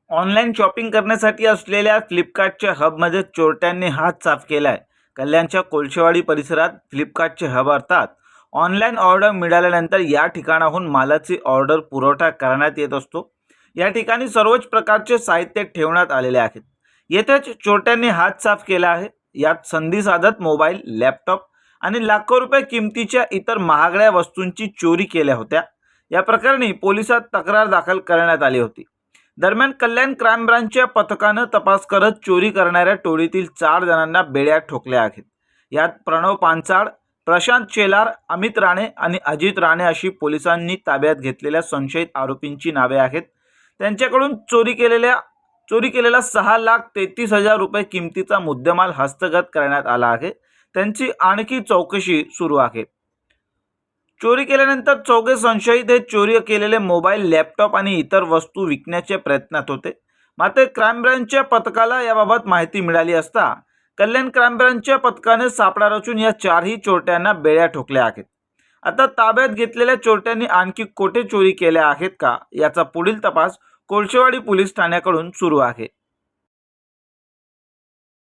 Online shopping करण्यासाठी असलेल्या फ्लिपकार्टच्या हबमध्ये चोरट्यांनी हात साफ केला आहे. कल्याणच्या कोळशेवाडी परिसरात फ्लिपकार्टचे हब अर्थात ऑनलाईन ऑर्डर मिळाल्यानंतर या ठिकाणाहून मालाची ऑर्डर पुरवठा करण्यात येत असतो. या ठिकाणी सर्वच प्रकारचे साहित्य ठेवण्यात आलेले आहेत. येथेच चोरट्यांनी हात साफ केला आहे. यात संधी साधत मोबाईल, लॅपटॉप आणि लाखो रुपये किमतीच्या इतर महागड्या वस्तूंची चोरी केल्या होत्या. या प्रकरणी पोलिसात तक्रार दाखल करण्यात आली होती. दरम्यान कल्याण क्राईम ब्रांचच्या पथकानं तपास करत चोरी करणाऱ्या टोळीतील 4 जणांना बेड्या ठोकल्या आहेत. यात प्रणव पांचाळ, प्रशांत शेलार, अमित राणे आणि अजित राणे अशी पोलिसांनी ताब्यात घेतलेल्या संशयित आरोपींची नावे आहेत. त्यांच्याकडून चोरी केलेला 6,33,000 रुपये किमतीचा मुद्देमाल हस्तगत करण्यात आला आहे. त्यांची आणखी चौकशी सुरू आहे. चोरी केल्यानंतर चौघे संशयित हे चोरी केलेले मोबाईल, लॅपटॉप आणि इतर वस्तू विकण्याच्या प्रयत्नात होते. मात्र क्राईम ब्रांचच्या पथकाला याबाबत माहिती मिळाली असता कल्याण क्राईम ब्रांचच्या पथकाने सापळा रचून या 4ही चोरट्यांना बेड्या ठोकल्या आहेत. आता ताब्यात घेतलेल्या चोरट्यांनी आणखी कोठे चोरी केल्या आहेत का याचा पुढील तपास कोळशेवाडी पोलीस ठाण्याकडून सुरू आहे.